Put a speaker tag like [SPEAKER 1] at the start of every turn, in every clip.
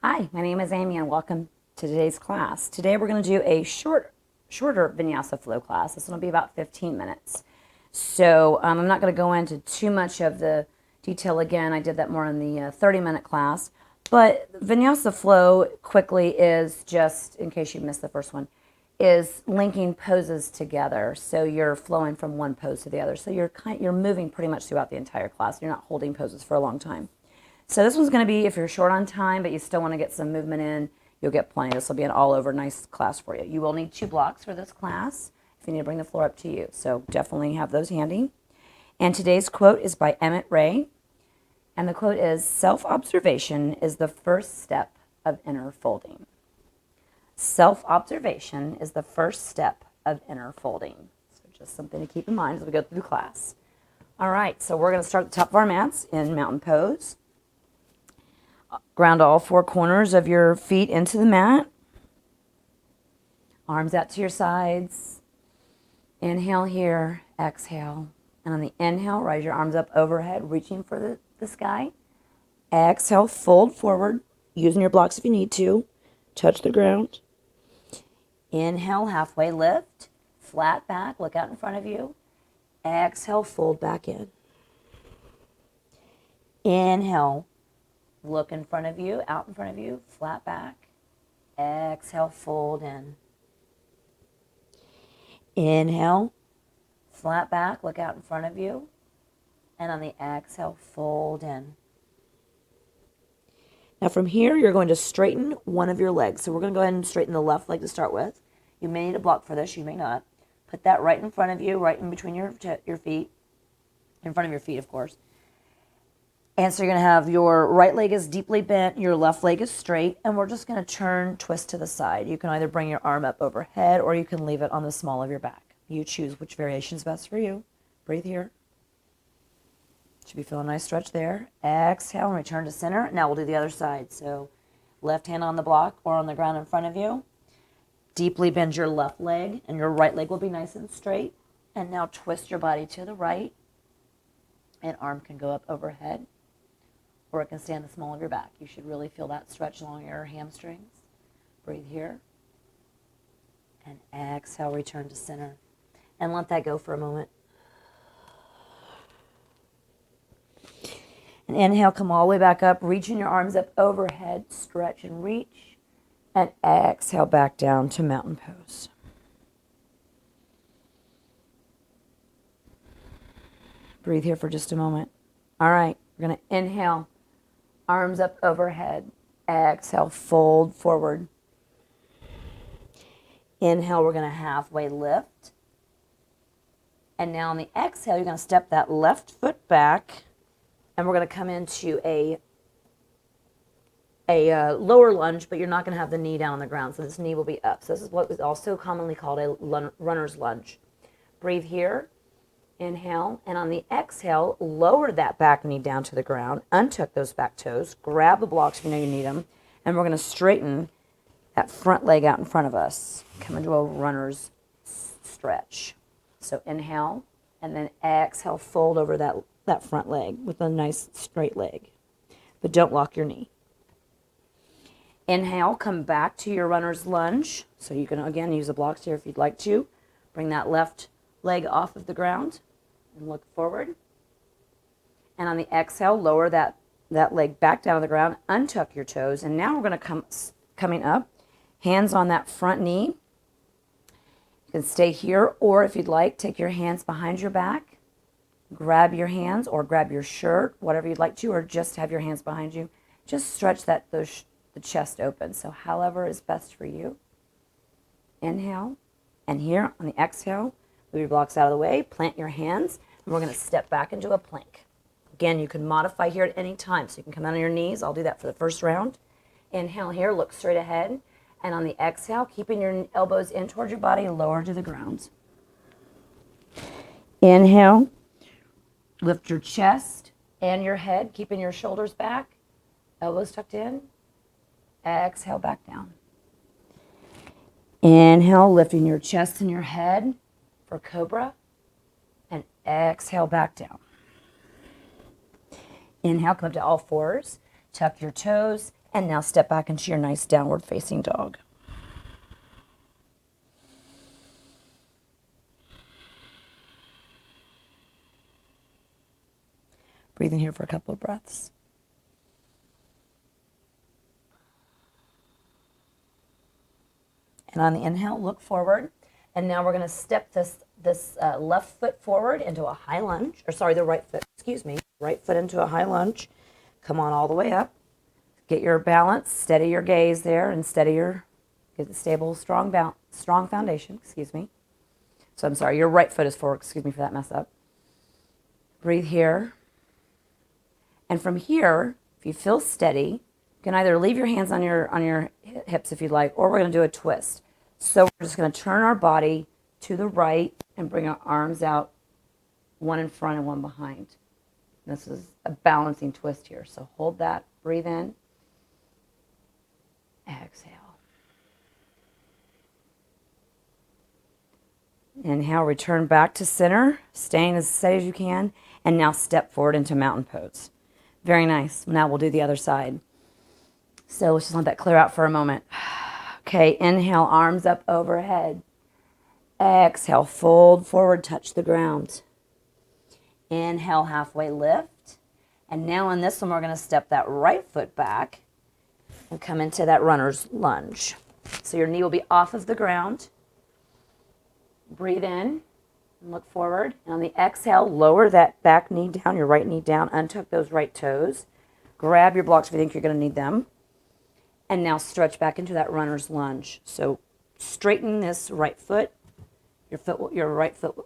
[SPEAKER 1] Hi, my name is Amy and welcome to today's class. Today we're going to do a shorter Vinyasa flow class. This one will be about 15 minutes. So I'm not going to go into too much of the detail again. I did that more in the 30-minute class. But Vinyasa flow quickly is just, in case you missed the first one, is linking poses together. So you're flowing from one pose to the other. So you're moving pretty much throughout the entire class. You're not holding poses for a long time. So this one's going to be, if you're short on time, but you still want to get some movement in, you'll get plenty. This will be an all-over nice class for you. You will need 2 blocks for this class if you need to bring the floor up to you. So definitely have those handy. And today's quote is by Emmett Ray. And the quote is, "Self-observation is the first step of inner folding." Self-observation is the first step of inner folding. So just something to keep in mind as we go through class. All right, so we're going to start at the top of our mats in mountain pose. Ground all 4 corners of your feet into the mat. Arms out to your sides. Inhale here, exhale. And on the inhale, raise your arms up overhead, reaching for the sky. Exhale, fold forward, using your blocks if you need to. Touch the ground. Inhale, halfway lift. Flat back, look out in front of you. Exhale, fold back in. Inhale. Look in front of you, out in front of you, flat back. Exhale, fold in. Inhale, flat back, look out in front of you. And on the exhale, fold in. Now from here, you're going to straighten one of your legs. So we're going to go ahead and straighten the left leg to start with. You may need a block for this, you may not. Put that right in front of you, right in between your feet. In front of your feet, of course. And so you're going to have your right leg is deeply bent, your left leg is straight, and we're just going to twist to the side. You can either bring your arm up overhead or you can leave it on the small of your back. You choose which variation is best for you. Breathe here. Should be feeling a nice stretch there. Exhale and return to center. Now we'll do the other side. So left hand on the block or on the ground in front of you. Deeply bend your left leg and your right leg will be nice and straight. And now twist your body to the right. And arm can go up overhead. Or it can stay on the small of your back. You should really feel that stretch along your hamstrings. Breathe here. And exhale, return to center. And let that go for a moment. And inhale, come all the way back up, reaching your arms up overhead, stretch and reach. And exhale back down to mountain pose. Breathe here for just a moment. All right, we're going to inhale. Arms up overhead. Exhale, fold forward. Inhale, we're going to halfway lift. And now on the exhale, you're going to step that left foot back. And we're going to come into a lower lunge, but you're not going to have the knee down on the ground. So this knee will be up. So this is what is also commonly called a runner's lunge. Breathe here. Inhale, and on the exhale, lower that back knee down to the ground, untuck those back toes, grab the blocks if you know you need them, and we're going to straighten that front leg out in front of us. Come into a runner's stretch. So inhale, and then exhale, fold over that front leg with a nice straight leg. But don't lock your knee. Inhale, come back to your runner's lunge. So you can, again, use the blocks here if you'd like to. Bring that left leg off of the ground and look forward. And on the exhale, lower that leg back down to the ground, untuck your toes, and now we're going to coming up, hands on that front knee. You can stay here, or if you'd like, take your hands behind your back, grab your hands or grab your shirt, whatever you'd like to, or just have your hands behind you. Just stretch the chest open. So however is best for you. Inhale, and here on the exhale, move your blocks out of the way, plant your hands, and we're going to step back into a plank. Again, you can modify here at any time. So you can come out on your knees. I'll do that for the first round. Inhale here, look straight ahead. And on the exhale, keeping your elbows in towards your body, lower to the ground. Inhale, lift your chest and your head, keeping your shoulders back, elbows tucked in. Exhale, back down. Inhale, lifting your chest and your head for cobra, and exhale back down. Inhale, come up to all fours, tuck your toes, And now step back into your nice downward facing dog. Breathe in here for a couple of breaths. And on the inhale, look forward. And now we're going to step this left foot forward into a high lunge. Or sorry, the right foot, excuse me. Right foot into a high lunge. Come on all the way up. Get your balance, steady your gaze there, and get the stable, strong foundation, excuse me. So I'm sorry, your right foot is forward, excuse me for that mess up. Breathe here. And from here, if you feel steady, you can either leave your hands on your hips if you'd like, or we're going to do a twist. So we're just going to turn our body to the right and bring our arms out, one in front and one behind. This is a balancing twist here. So hold that, breathe in. Exhale. Inhale, return back to center, staying as steady as you can, and now step forward into mountain pose. Very nice. Now we'll do the other side. So let's just let that clear out for a moment. Okay, inhale, arms up overhead. Exhale, fold forward, touch the ground. Inhale, halfway lift. And now on this one, we're going to step that right foot back and come into that runner's lunge. So your knee will be off of the ground. Breathe in and look forward. And on the exhale, lower that back knee down, your right knee down, untuck those right toes. Grab your blocks if you think you're going to need them. And now stretch back into that runner's lunge. So straighten this right foot. Your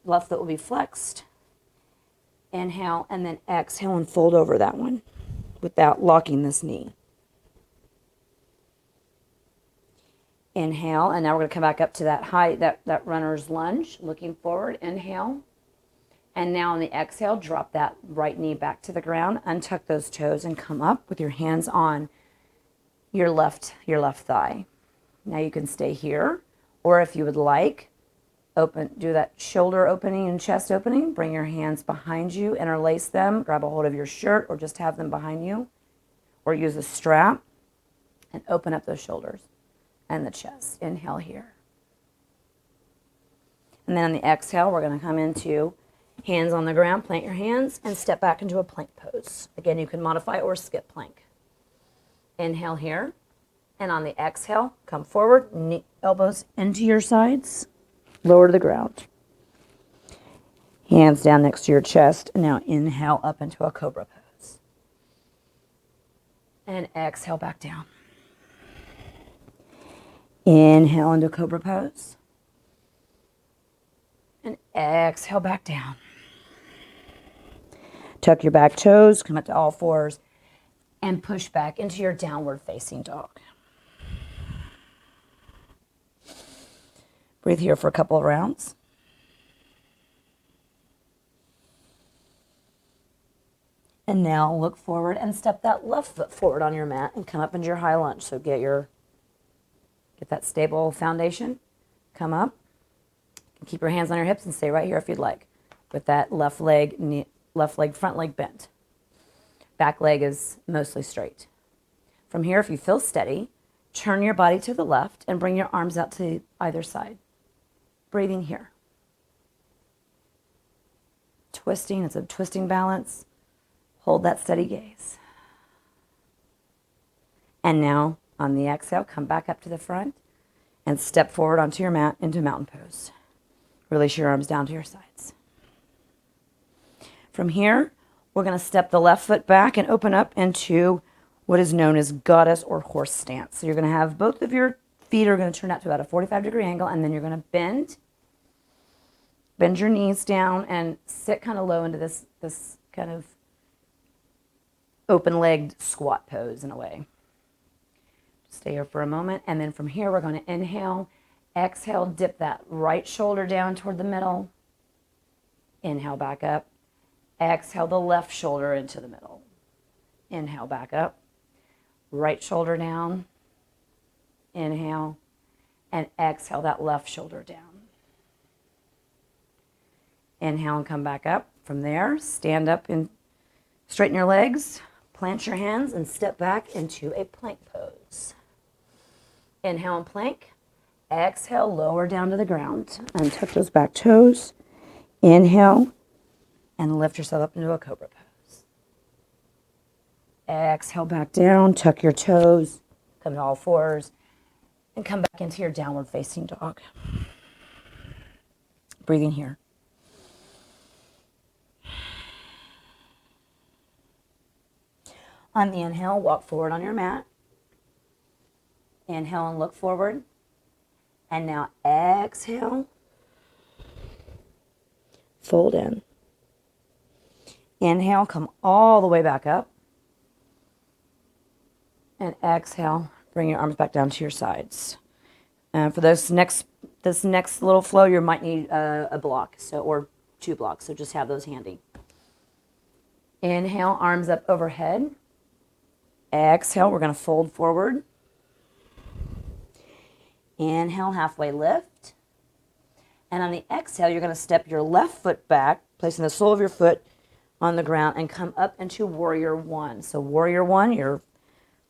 [SPEAKER 1] left foot will be flexed. Inhale and then exhale and fold over that one without locking this knee. Inhale, and now we're going to come back up to that runner's lunge, looking forward. Inhale. And now on the exhale, drop that right knee back to the ground, untuck those toes, and come up with your hands on your left thigh. Now you can stay here, or if you would like, do that shoulder opening and chest opening. Bring your hands behind you, interlace them, grab a hold of your shirt, or just have them behind you, or use a strap, and open up those shoulders and the chest. Inhale here. And then on the exhale, we're going to come into hands on the ground, plant your hands, and step back into a plank pose. Again, you can modify or skip plank. Inhale here. And on the exhale, come forward, elbows into your sides, lower to the ground. Hands down next to your chest. And now inhale up into a cobra pose. And exhale back down. Inhale into cobra pose. And exhale back down. Tuck your back toes, come up to all fours, and push back into your downward facing dog. Breathe here for a couple of rounds. And now look forward and step that left foot forward on your mat and come up into your high lunge. So get that stable foundation. Come up. Keep your hands on your hips and stay right here if you'd like. With that left leg, front leg bent. Back leg is mostly straight. From here, if you feel steady, turn your body to the left and bring your arms out to either side. Breathing here. Twisting, it's a twisting balance. Hold that steady gaze. And now, on the exhale, come back up to the front and step forward onto your mat into mountain pose. Release your arms down to your sides. From here, we're going to step the left foot back and open up into what is known as goddess or horse stance. So you're going to have both of your feet are going to turn out to about a 45-degree angle, and then you're going to bend your knees down and sit kind of low into this kind of open-legged squat pose in a way. Stay here for a moment, and then from here we're going to inhale, exhale, dip that right shoulder down toward the middle. Inhale back up. Exhale the left shoulder into the middle. Inhale back up. Right shoulder down. Inhale. And exhale that left shoulder down. Inhale and come back up. From there, stand up and straighten your legs. Plant your hands and step back into a plank pose. Inhale and plank. Exhale, lower down to the ground. Untuck those back toes. Inhale and lift yourself up into a cobra pose. Exhale back down, tuck your toes, come to all fours, and come back into your downward facing dog. Breathing here. On the inhale, walk forward on your mat. Inhale and look forward. And now exhale. Fold in. Inhale, come all the way back up. And exhale, bring your arms back down to your sides. For this next little flow, you might need a block, or 2 blocks, so just have those handy. Inhale, arms up overhead. Exhale, we're going to fold forward. Inhale, halfway lift. And on the exhale, you're going to step your left foot back, placing the sole of your foot on the ground, and come up into warrior 1. So warrior 1, your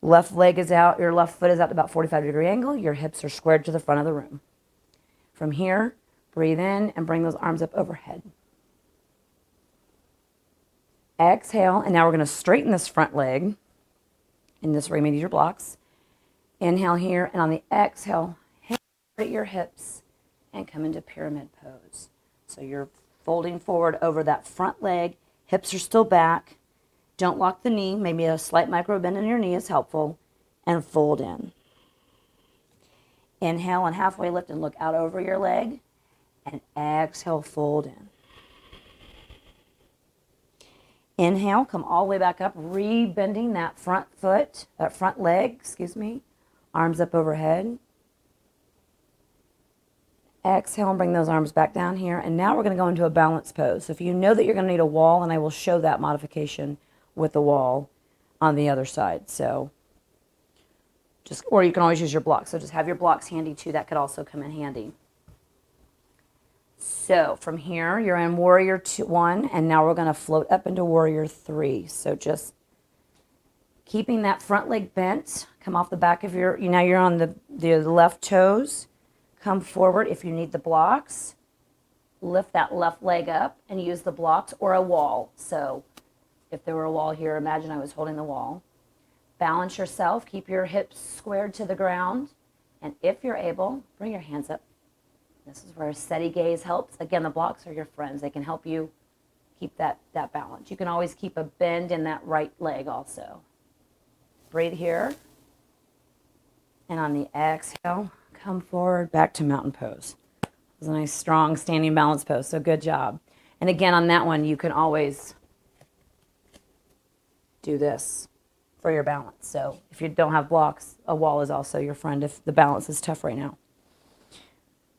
[SPEAKER 1] left leg is out, your left foot is out to about 45-degree angle. Your hips are squared to the front of the room. From here, breathe in and bring those arms up overhead. Exhale, and now we're going to straighten this front leg. In this way, maybe your blocks. Inhale here, and on the exhale, hands at your hips and come into pyramid pose. So you're folding forward over that front leg. Hips are still back. Don't lock the knee. Maybe a slight micro bend in your knee is helpful. And fold in. Inhale and halfway lift and look out over your leg. And exhale, fold in. Inhale, come all the way back up, re-bending that front leg, arms up overhead. Exhale and bring those arms back down here. And now we're going to go into a balance pose. So if you know that you're going to need a wall, and I will show that modification with the wall on the other side. So or you can always use your blocks. So just have your blocks handy too. That could also come in handy. So from here, you're in warrior 1, and now we're going to float up into warrior 3. So just keeping that front leg bent, come off the back of now you're on the left toes. Come forward if you need the blocks. Lift that left leg up and use the blocks or a wall. So if there were a wall here, imagine I was holding the wall. Balance yourself. Keep your hips squared to the ground. And if you're able, bring your hands up. This is where a steady gaze helps. Again, the blocks are your friends. They can help you keep that balance. You can always keep a bend in that right leg also. Breathe here. And on the exhale, come forward back to mountain pose. It was a nice, strong, standing balance pose, so good job. And again, on that one, you can always do this for your balance. So if you don't have blocks, a wall is also your friend if the balance is tough right now.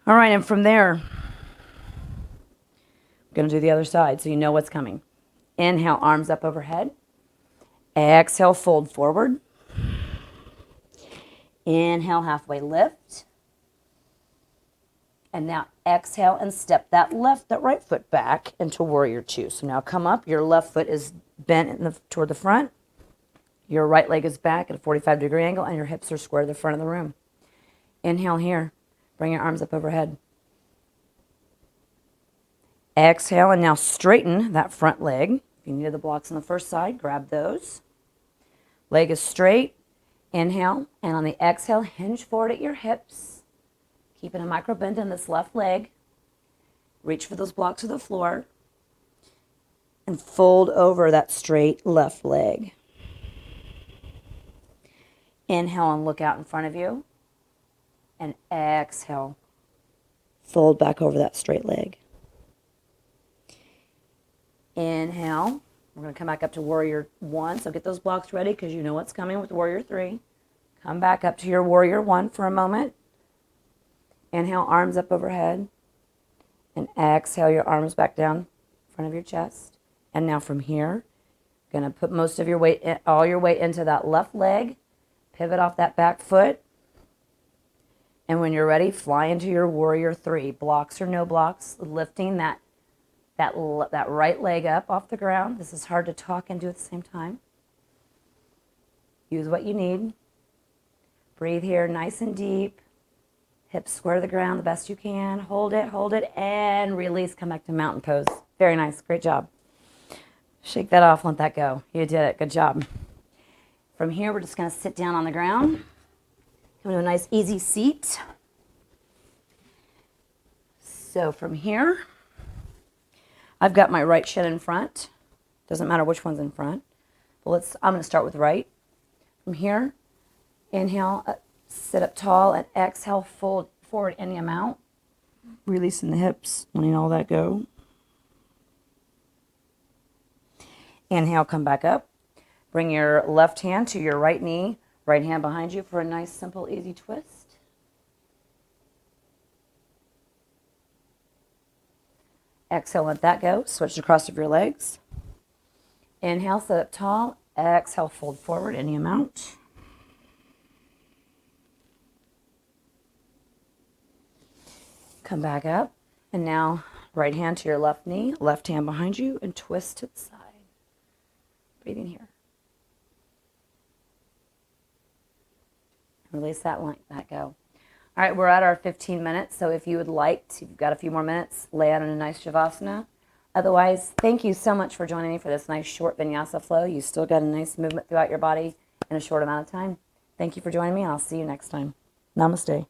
[SPEAKER 1] All right, and from there, I'm going to do the other side so you know what's coming. Inhale, arms up overhead. Exhale, fold forward. Inhale, halfway lift. And now exhale and step that right foot back into warrior 2. So now come up. Your left foot is bent toward the front. Your right leg is back at a 45-degree angle, and your hips are square to the front of the room. Inhale here. Bring your arms up overhead. Exhale, and now straighten that front leg. If you needed the blocks on the first side, grab those. Leg is straight. Inhale, and on the exhale, hinge forward at your hips. Keeping a micro bend in this left leg. Reach for those blocks to the floor. And fold over that straight left leg. Inhale and look out in front of you. And exhale. Fold back over that straight leg. Inhale. We're going to come back up to warrior 1. So get those blocks ready because you know what's coming with warrior 3. Come back up to your warrior 1 for a moment. Inhale, arms up overhead. And exhale, your arms back down in front of your chest. And now from here, going to put most of your weight, all your weight into that left leg. Pivot off that back foot. And when you're ready, fly into your warrior 3. Blocks or no blocks, lifting that right leg up off the ground. This is hard to talk and do at the same time.
[SPEAKER 2] Use what you need. Breathe here nice and deep. Hips square to the ground the best you can. Hold it, and release. Come back to mountain pose. Very nice. Great job. Shake that off. Let that go. You did it. Good job. From here, we're just going to sit down on the ground. Come to a nice easy seat. So from here, I've got my right shin in front. Doesn't matter which one's in front. But I'm going to start with right. From here, inhale, sit up tall, and exhale, fold forward any amount. Releasing the hips, letting all that go. Inhale, come back up. Bring your left hand to your right knee, right hand behind you for a nice, simple, easy twist. Exhale, let that go. Switch across of your legs. Inhale, sit up tall. Exhale, fold forward any amount. Come back up. And now, right hand to your left knee, left hand behind you, and twist to the side. Breathing here. Release that, let that go. All right, we're at our 15 minutes, so if you would like to, you've got a few more minutes, lay out in a nice Shavasana. Otherwise, thank you so much for joining me for this nice short Vinyasa flow. You still got a nice movement throughout your body in a short amount of time. Thank you for joining me, and I'll see you next time. Namaste.